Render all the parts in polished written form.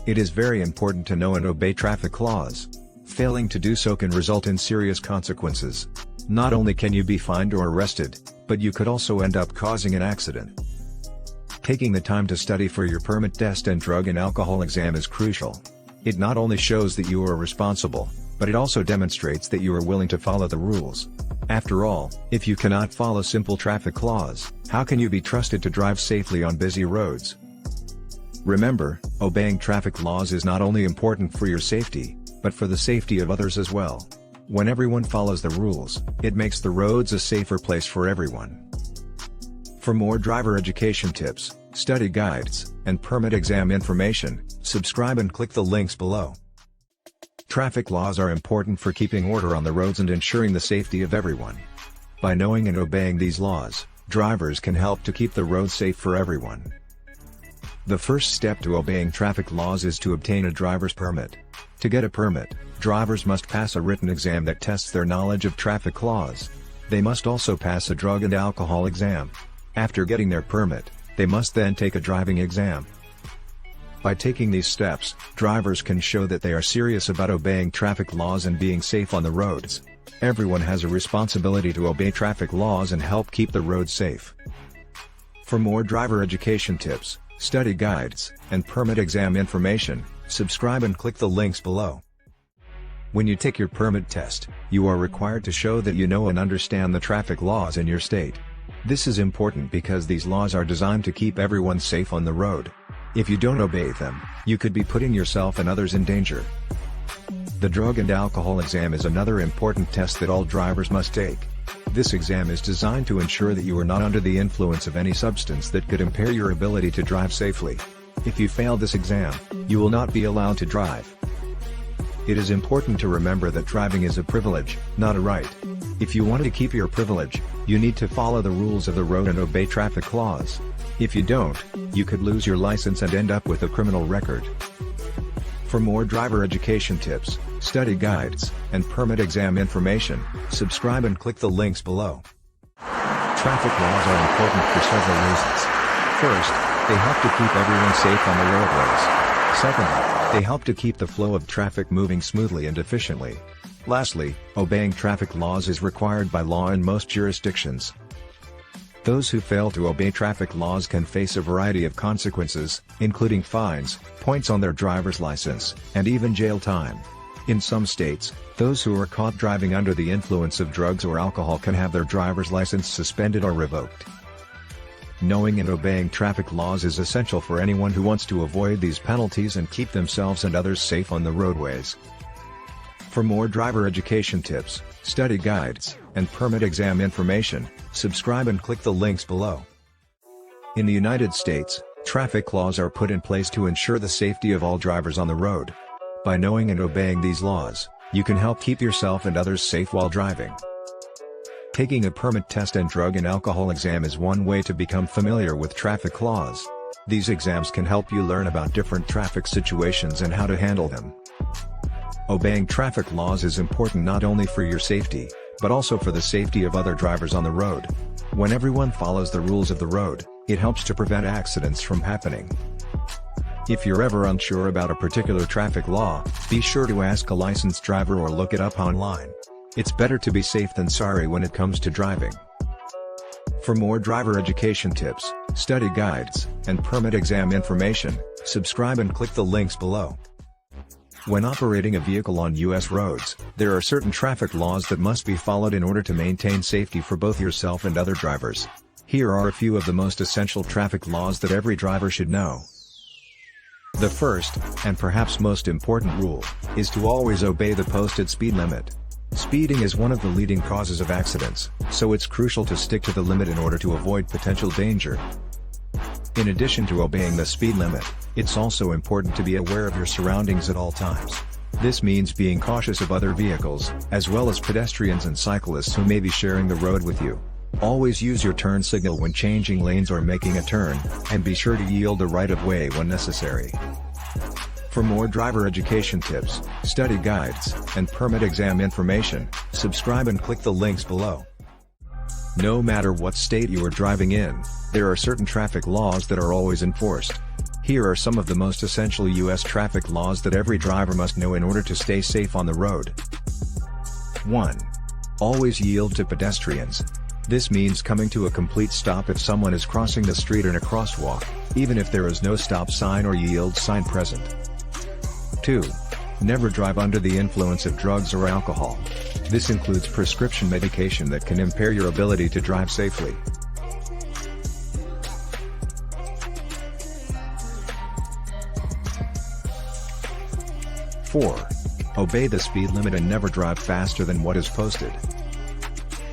It is very important to know and obey traffic laws. Failing to do so can result in serious consequences. Not only can you be fined or arrested, but you could also end up causing an accident. Taking the time to study for your permit test and drug and alcohol exam is crucial. It not only shows that you are responsible, but it also demonstrates that you are willing to follow the rules. After all, if you cannot follow simple traffic laws, how can you be trusted to drive safely on busy roads? Remember, obeying traffic laws is not only important for your safety, but for the safety of others as well. When everyone follows the rules, it makes the roads a safer place for everyone. For more driver education tips, study guides, and permit exam information, subscribe and click the links below. Traffic laws are important for keeping order on the roads and ensuring the safety of everyone. By knowing and obeying these laws, drivers can help to keep the road safe for everyone. The first step to obeying traffic laws is to obtain a driver's permit. To get a permit, drivers must pass a written exam that tests their knowledge of traffic laws. They must also pass a drug and alcohol exam. After getting their permit, they must then take a driving exam. By taking these steps, drivers can show that they are serious about obeying traffic laws and being safe on the roads. Everyone has a responsibility to obey traffic laws and help keep the roads safe. For more driver education tips, study guides, and permit exam information, subscribe and click the links below. When you take your permit test, you are required to show that you know and understand the traffic laws in your state. This is important because these laws are designed to keep everyone safe on the road. If you don't obey them, you could be putting yourself and others in danger. The drug and alcohol exam is another important test that all drivers must take. This exam is designed to ensure that you are not under the influence of any substance that could impair your ability to drive safely. If you fail this exam, you will not be allowed to drive. It is important to remember that driving is a privilege, not a right. If you want to keep your privilege, you need to follow the rules of the road and obey traffic laws. If you don't, you could lose your license and end up with a criminal record. For more driver education tips, study guides, and permit exam information, subscribe and click the links below. Traffic laws are important for several reasons. First, they help to keep everyone safe on the roadways. Secondly, they help to keep the flow of traffic moving smoothly and efficiently. Lastly, obeying traffic laws is required by law in most jurisdictions. Those who fail to obey traffic laws can face a variety of consequences, including fines, points on their driver's license, and even jail time. In some states, those who are caught driving under the influence of drugs or alcohol can have their driver's license suspended or revoked. Knowing and obeying traffic laws is essential for anyone who wants to avoid these penalties and keep themselves and others safe on the roadways. For more driver education tips, study guides, and permit exam information, subscribe and click the links below. In the United States, traffic laws are put in place to ensure the safety of all drivers on the road. By knowing and obeying these laws, you can help keep yourself and others safe while driving. Taking a permit test and drug and alcohol exam is one way to become familiar with traffic laws. These exams can help you learn about different traffic situations and how to handle them. Obeying traffic laws is important not only for your safety, but also for the safety of other drivers on the road. When everyone follows the rules of the road, it helps to prevent accidents from happening. If you're ever unsure about a particular traffic law, be sure to ask a licensed driver or look it up online. It's better to be safe than sorry when it comes to driving. For more driver education tips, study guides, and permit exam information, subscribe and click the links below. When operating a vehicle on U.S. roads, there are certain traffic laws that must be followed in order to maintain safety for both yourself and other drivers. Here are a few of the most essential traffic laws that every driver should know. The first, and perhaps most important rule, is to always obey the posted speed limit. Speeding is one of the leading causes of accidents, so it's crucial to stick to the limit in order to avoid potential danger. In addition to obeying the speed limit, it's also important to be aware of your surroundings at all times. This means being cautious of other vehicles, as well as pedestrians and cyclists who may be sharing the road with you. Always use your turn signal when changing lanes or making a turn, and be sure to yield the right-of-way when necessary. For more driver education tips, study guides, and permit exam information, subscribe and click the links below. No matter what state you are driving in, there are certain traffic laws that are always enforced. Here are some of the most essential U.S. traffic laws that every driver must know in order to stay safe on the road. 1. Always yield to pedestrians. This means coming to a complete stop if someone is crossing the street in a crosswalk, even if there is no stop sign or yield sign present. 2. Never drive under the influence of drugs or alcohol. This includes prescription medication that can impair your ability to drive safely. 4. Obey the speed limit and never drive faster than what is posted.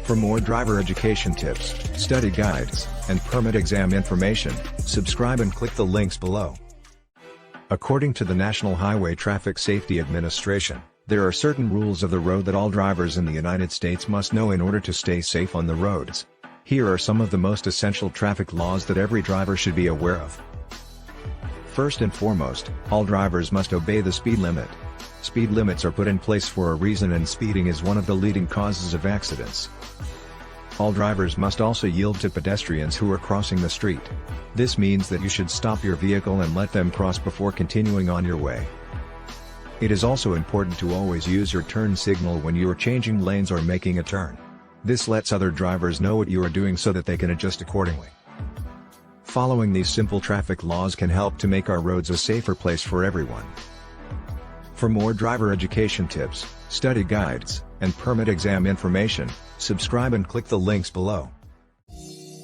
For more driver education tips, study guides, and permit exam information, subscribe and click the links below. According to the National Highway Traffic Safety Administration, there are certain rules of the road that all drivers in the United States must know in order to stay safe on the roads. Here are some of the most essential traffic laws that every driver should be aware of. First and foremost, all drivers must obey the speed limit. Speed limits are put in place for a reason, and speeding is one of the leading causes of accidents. All drivers must also yield to pedestrians who are crossing the street. This means that you should stop your vehicle and let them cross before continuing on your way. It is also important to always use your turn signal when you are changing lanes or making a turn. This lets other drivers know what you are doing so that they can adjust accordingly. Following these simple traffic laws can help to make our roads a safer place for everyone. For more driver education tips, study guides, and permit exam information, subscribe and click the links below.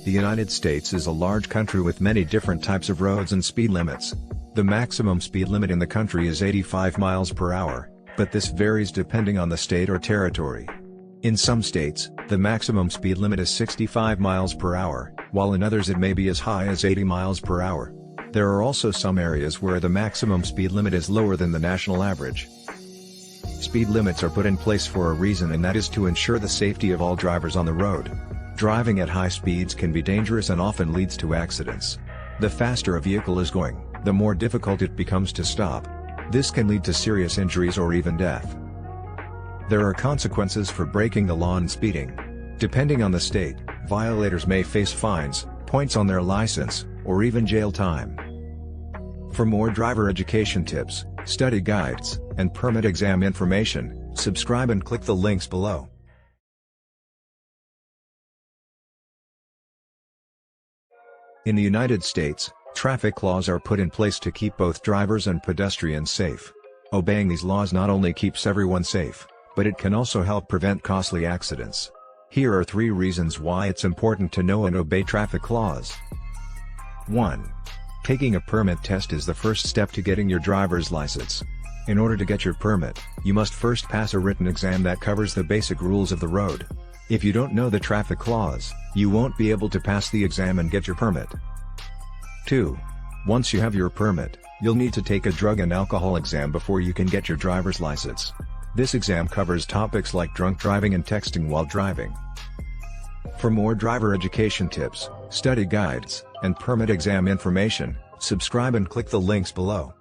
The United States is a large country with many different types of roads and speed limits. The maximum speed limit in the country is 85 miles per hour, but this varies depending on the state or territory. In some states, the maximum speed limit is 65 miles per hour, while in others it may be as high as 80 miles per hour. There are also some areas where the maximum speed limit is lower than the national average. Speed limits are put in place for a reason, and that is to ensure the safety of all drivers on the road. Driving at high speeds can be dangerous and often leads to accidents. The faster a vehicle is going, the more difficult it becomes to stop. This can lead to serious injuries or even death. There are consequences for breaking the law and speeding. Depending on the state, violators may face fines, points on their license, or even jail time. For more driver education tips, study guides, and permit exam information, subscribe and click the links below. In the United States, traffic laws are put in place to keep both drivers and pedestrians safe. Obeying these laws not only keeps everyone safe, but it can also help prevent costly accidents. Here are 3 reasons why it's important to know and obey traffic laws. 1. Taking a permit test is the first step to getting your driver's license. In order to get your permit, you must first pass a written exam that covers the basic rules of the road. If you don't know the traffic laws, you won't be able to pass the exam and get your permit. 2. Once you have your permit, you'll need to take a drug and alcohol exam before you can get your driver's license. This exam covers topics like drunk driving and texting while driving. For more driver education tips, study guides, and permit exam information, subscribe and click the links below.